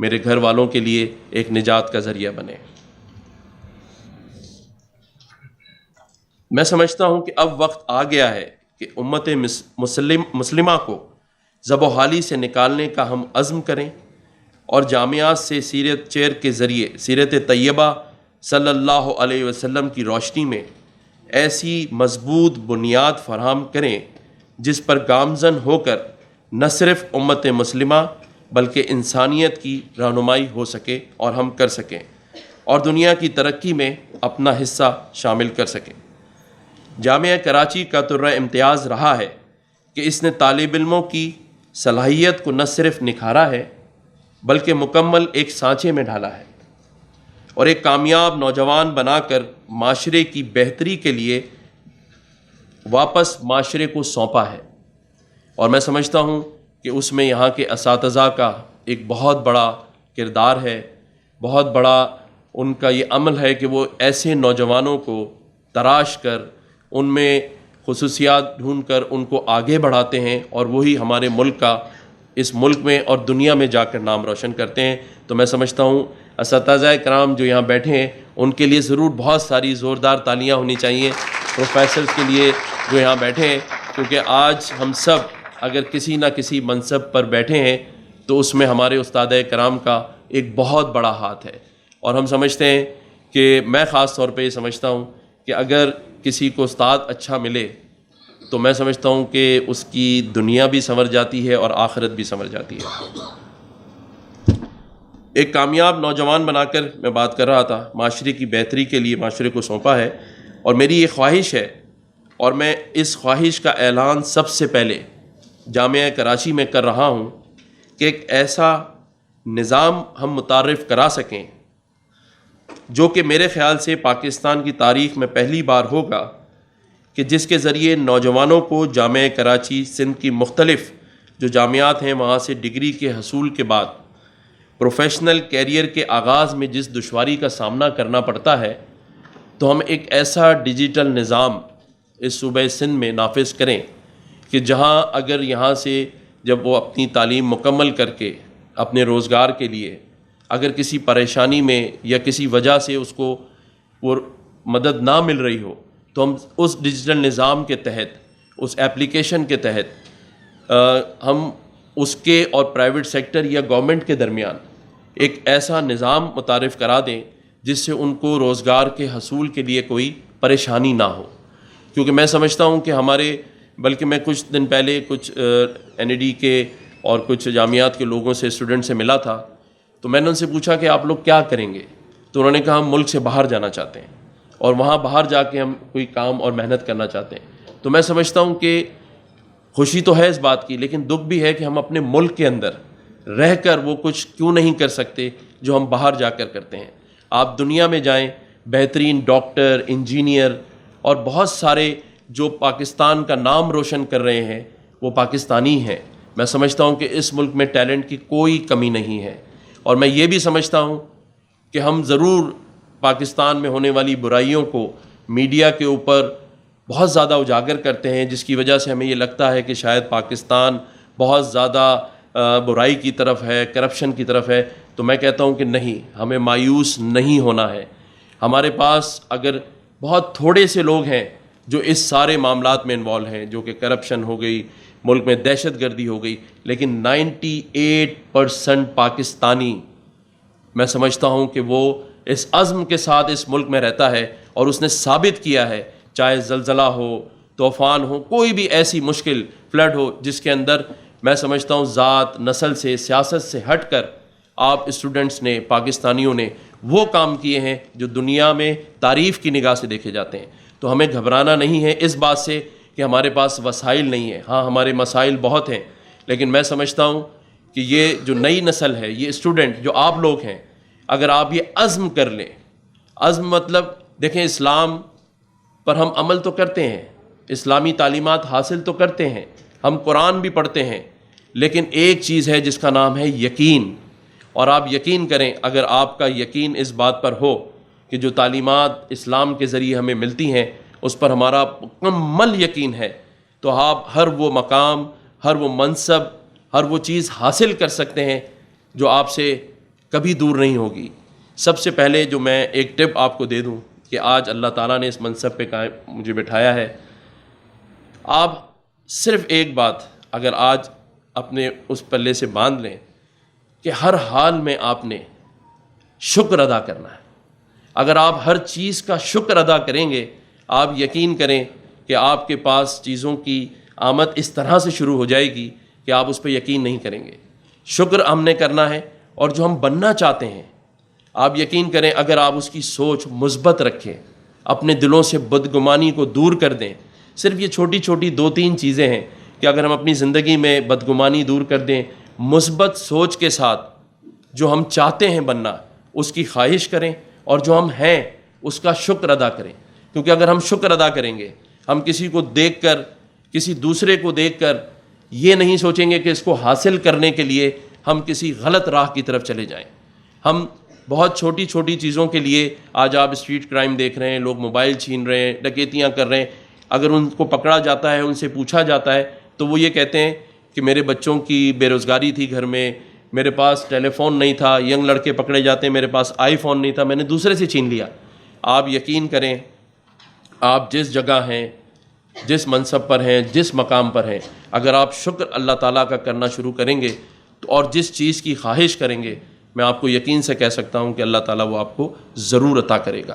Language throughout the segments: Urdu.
میرے گھر والوں کے لیے ایک نجات کا ذریعہ بنے۔ میں سمجھتا ہوں کہ اب وقت آ گیا ہے کہ امت مسلمہ کو زب و حالی سے نکالنے کا ہم عزم کریں اور جامعات سے سیرت چیر کے ذریعے سیرت طیبہ صلی اللہ علیہ وسلم کی روشنی میں ایسی مضبوط بنیاد فراہم کریں جس پر گامزن ہو کر نہ صرف امت مسلمہ بلکہ انسانیت کی رہنمائی ہو سکے اور ہم کر سکیں اور دنیا کی ترقی میں اپنا حصہ شامل کر سکیں۔ جامعہ کراچی کا طرح امتیاز رہا ہے کہ اس نے طالب علموں کی صلاحیت کو نہ صرف نکھارا ہے بلکہ مکمل ایک سانچے میں ڈھالا ہے اور ایک کامیاب نوجوان بنا کر معاشرے کی بہتری کے لیے واپس معاشرے کو سونپا ہے۔ اور میں سمجھتا ہوں کہ اس میں یہاں کے اساتذہ کا ایک بہت بڑا کردار ہے، بہت بڑا ان کا یہ عمل ہے کہ وہ ایسے نوجوانوں کو تراش کر ان میں خصوصیات ڈھونڈ کر ان کو آگے بڑھاتے ہیں اور وہی ہمارے ملک کا اس ملک میں اور دنیا میں جا کر نام روشن کرتے ہیں۔ تو میں سمجھتا ہوں اساتذہ کرام جو یہاں بیٹھے ہیں ان کے لیے ضرور بہت ساری زوردار تالیاں ہونی چاہیے، پروفیسرز کے لیے جو یہاں بیٹھے ہیں، کیونکہ آج ہم سب اگر کسی نہ کسی منصب پر بیٹھے ہیں تو اس میں ہمارے استاد کرام کا ایک بہت بڑا ہاتھ ہے۔ اور ہم سمجھتے ہیں کہ میں خاص طور پہ یہ سمجھتا ہوں کہ اگر کسی کو استاد اچھا ملے تو میں سمجھتا ہوں کہ اس کی دنیا بھی سنور جاتی ہے اور آخرت بھی سنور جاتی ہے۔ ایک کامیاب نوجوان بنا کر میں بات کر رہا تھا، معاشرے کی بہتری کے لیے معاشرے کو سونپا ہے، اور میری یہ خواہش ہے اور میں اس خواہش کا اعلان سب سے پہلے جامعہ کراچی میں کر رہا ہوں کہ ایک ایسا نظام ہم متعارف کرا سکیں جو کہ میرے خیال سے پاکستان کی تاریخ میں پہلی بار ہوگا کہ جس کے ذریعے نوجوانوں کو جامعہ کراچی سندھ کی مختلف جو جامعات ہیں وہاں سے ڈگری کے حصول کے بعد پروفیشنل کیریئر کے آغاز میں جس دشواری کا سامنا کرنا پڑتا ہے، تو ہم ایک ایسا ڈیجیٹل نظام اس صوبہ سندھ میں نافذ کریں کہ جہاں اگر یہاں سے جب وہ اپنی تعلیم مکمل کر کے اپنے روزگار کے لیے اگر کسی پریشانی میں یا کسی وجہ سے اس کو وہ مدد نہ مل رہی ہو تو ہم اس ڈیجیٹل نظام کے تحت، اس ایپلیکیشن کے تحت ہم اس کے اور پرائیویٹ سیکٹر یا گورنمنٹ کے درمیان ایک ایسا نظام متعارف کرا دیں جس سے ان کو روزگار کے حصول کے لیے کوئی پریشانی نہ ہو۔ کیونکہ میں سمجھتا ہوں کہ بلکہ میں کچھ دن پہلے کچھ NAD کے اور کچھ جامعات کے لوگوں سے، اسٹوڈنٹ سے ملا تھا، تو میں نے ان سے پوچھا کہ آپ لوگ کیا کریں گے؟ تو انہوں نے کہا ہم ملک سے باہر جانا چاہتے ہیں اور وہاں باہر جا کے ہم کوئی کام اور محنت کرنا چاہتے ہیں۔ تو میں سمجھتا ہوں کہ خوشی تو ہے اس بات کی، لیکن دکھ بھی ہے کہ ہم اپنے ملک کے اندر رہ کر وہ کچھ کیوں نہیں کر سکتے جو ہم باہر جا کر کرتے ہیں۔ آپ دنیا میں جائیں، بہترین ڈاکٹر، انجینئر اور بہت سارے جو پاکستان کا نام روشن کر رہے ہیں وہ پاکستانی ہیں۔ میں سمجھتا ہوں کہ اس ملک میں ٹیلنٹ کی کوئی کمی نہیں ہے، اور میں یہ بھی سمجھتا ہوں کہ ہم ضرور پاکستان میں ہونے والی برائیوں کو میڈیا کے اوپر بہت زیادہ اجاگر کرتے ہیں، جس کی وجہ سے ہمیں یہ لگتا ہے کہ شاید پاکستان بہت زیادہ برائی کی طرف ہے، کرپشن کی طرف ہے۔ تو میں کہتا ہوں کہ نہیں، ہمیں مایوس نہیں ہونا ہے۔ ہمارے پاس اگر بہت تھوڑے سے لوگ ہیں جو اس سارے معاملات میں انوالو ہیں، جو کہ کرپشن ہو گئی، ملک میں دہشت گردی ہو گئی، لیکن 98% پاکستانی میں سمجھتا ہوں کہ وہ اس عزم کے ساتھ اس ملک میں رہتا ہے، اور اس نے ثابت کیا ہے، چاہے زلزلہ ہو، طوفان ہو، کوئی بھی ایسی مشکل فلڈ ہو جس کے اندر میں سمجھتا ہوں ذات، نسل سے، سیاست سے ہٹ کر آپ اسٹوڈنٹس نے، پاکستانیوں نے وہ کام کیے ہیں جو دنیا میں تعریف کی نگاہ سے دیکھے جاتے ہیں۔ تو ہمیں گھبرانا نہیں ہے اس بات سے کہ ہمارے پاس وسائل نہیں ہیں۔ ہاں، ہمارے مسائل بہت ہیں، لیکن میں سمجھتا ہوں کہ یہ جو نئی نسل ہے، یہ اسٹوڈنٹ جو آپ لوگ ہیں، اگر آپ یہ عزم کر لیں، عزم مطلب دیکھیں، اسلام پر ہم عمل تو کرتے ہیں، اسلامی تعلیمات حاصل تو کرتے ہیں، ہم قرآن بھی پڑھتے ہیں، لیکن ایک چیز ہے جس کا نام ہے یقین۔ اور آپ یقین کریں، اگر آپ کا یقین اس بات پر ہو کہ جو تعلیمات اسلام کے ذریعے ہمیں ملتی ہیں اس پر ہمارا مکمل یقین ہے، تو آپ ہر وہ مقام، ہر وہ منصب، ہر وہ چیز حاصل کر سکتے ہیں جو آپ سے کبھی دور نہیں ہوگی۔ سب سے پہلے جو میں ایک ٹپ آپ کو دے دوں کہ آج اللہ تعالیٰ نے اس منصب پہ مجھے بٹھایا ہے، آپ صرف ایک بات اگر آج اپنے اس پلے سے باندھ لیں کہ ہر حال میں آپ نے شکر ادا کرنا ہے۔ اگر آپ ہر چیز کا شکر ادا کریں گے، آپ یقین کریں کہ آپ کے پاس چیزوں کی آمد اس طرح سے شروع ہو جائے گی کہ آپ اس پہ یقین نہیں کریں گے۔ شکر ہم نے کرنا ہے، اور جو ہم بننا چاہتے ہیں آپ یقین کریں اگر آپ اس کی سوچ مثبت رکھیں، اپنے دلوں سے بدگمانی کو دور کر دیں۔ صرف یہ چھوٹی چھوٹی 2-3 چیزیں ہیں کہ اگر ہم اپنی زندگی میں بدگمانی دور کر دیں، مثبت سوچ کے ساتھ جو ہم چاہتے ہیں بننا اس کی خواہش کریں، اور جو ہم ہیں اس کا شکر ادا کریں۔ کیونکہ اگر ہم شکر ادا کریں گے، ہم کسی کو دیکھ کر، کسی دوسرے کو دیکھ کر یہ نہیں سوچیں گے کہ اس کو حاصل کرنے کے لیے ہم کسی غلط راہ کی طرف چلے جائیں۔ ہم بہت چھوٹی چھوٹی چیزوں کے لیے آج آپ اسٹریٹ کرائم دیکھ رہے ہیں، لوگ موبائل چھین رہے ہیں، ڈکیتیاں کر رہے ہیں۔ اگر ان کو پکڑا جاتا ہے، ان سے پوچھا جاتا ہے تو وہ یہ کہتے ہیں کہ میرے بچوں کی بے روزگاری تھی گھر میں، میرے پاس ٹیلی فون نہیں تھا۔ ینگ لڑکے پکڑے جاتے ہیں، میرے پاس آئی فون نہیں تھا، میں نے دوسرے سے چھین لیا۔ آپ یقین کریں، آپ جس جگہ ہیں، جس منصب پر ہیں، جس مقام پر ہیں، اگر آپ شکر اللہ تعالیٰ کا کرنا شروع کریں گے تو اور جس چیز کی خواہش کریں گے، میں آپ کو یقین سے کہہ سکتا ہوں کہ اللہ تعالیٰ وہ آپ کو ضرور عطا کرے گا۔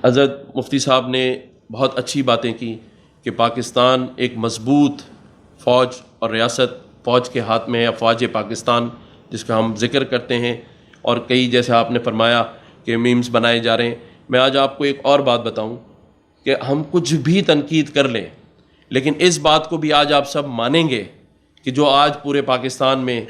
حضرت مفتی صاحب نے بہت اچھی باتیں کی کہ پاکستان ایک مضبوط فوج اور ریاست فوج کے ہاتھ میں ہے، فوج پاکستان جس کا ہم ذکر کرتے ہیں، اور کئی جیسے آپ نے فرمایا کہ میمز بنائے جا رہے ہیں۔ میں آج آپ کو ایک اور بات بتاؤں کہ ہم کچھ بھی تنقید کر لیں، لیکن اس بات کو بھی آج آپ سب مانیں گے کہ جو آج پورے پاکستان میں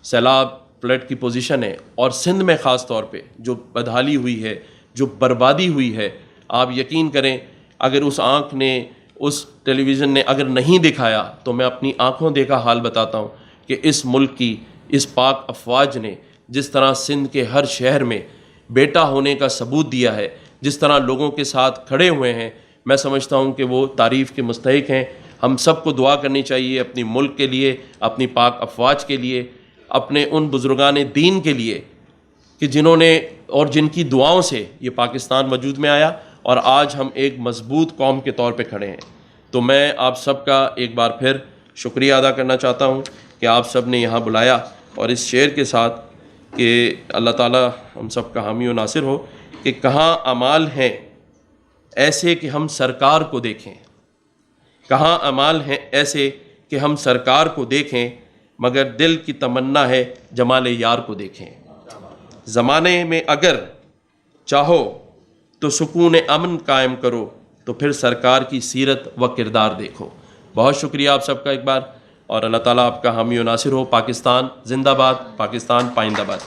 سیلاب فلڈ کی پوزیشن ہے، اور سندھ میں خاص طور پہ جو بدحالی ہوئی ہے، جو بربادی ہوئی ہے، آپ یقین کریں اگر اس آنکھ نے، اس ٹیلی ویژن نے اگر نہیں دکھایا تو میں اپنی آنکھوں دیکھا حال بتاتا ہوں کہ اس ملک کی اس پاک افواج نے جس طرح سندھ کے ہر شہر میں بیٹا ہونے کا ثبوت دیا ہے، جس طرح لوگوں کے ساتھ کھڑے ہوئے ہیں، میں سمجھتا ہوں کہ وہ تعریف کے مستحق ہیں۔ ہم سب کو دعا کرنی چاہیے اپنی ملک کے لیے، اپنی پاک افواج کے لیے، اپنے ان بزرگان دین کے لیے کہ جنہوں نے اور جن کی دعاؤں سے یہ پاکستان وجود میں آیا، اور آج ہم ایک مضبوط قوم کے طور پہ کھڑے ہیں۔ تو میں آپ سب کا ایک بار پھر شکریہ ادا کرنا چاہتا ہوں کہ آپ سب نے یہاں بلایا، اور اس شعر کے ساتھ کہ اللہ تعالیٰ ہم سب کا حامی و ناصر ہو کہ کہاں اعمال ہیں ایسے کہ ہم سرکار کو دیکھیں، کہاں اعمال ہیں ایسے کہ ہم سرکار کو دیکھیں، مگر دل کی تمنا ہے جمال یار کو دیکھیں۔ زمانے میں اگر چاہو تو سکون امن قائم کرو، تو پھر سرکار کی سیرت و کردار دیکھو۔ بہت شکریہ آپ سب کا ایک بار، اور اللہ تعالیٰ آپ کا حامی و ناصر ہو۔ پاکستان زندہ باد، پاکستان پائندہ باد۔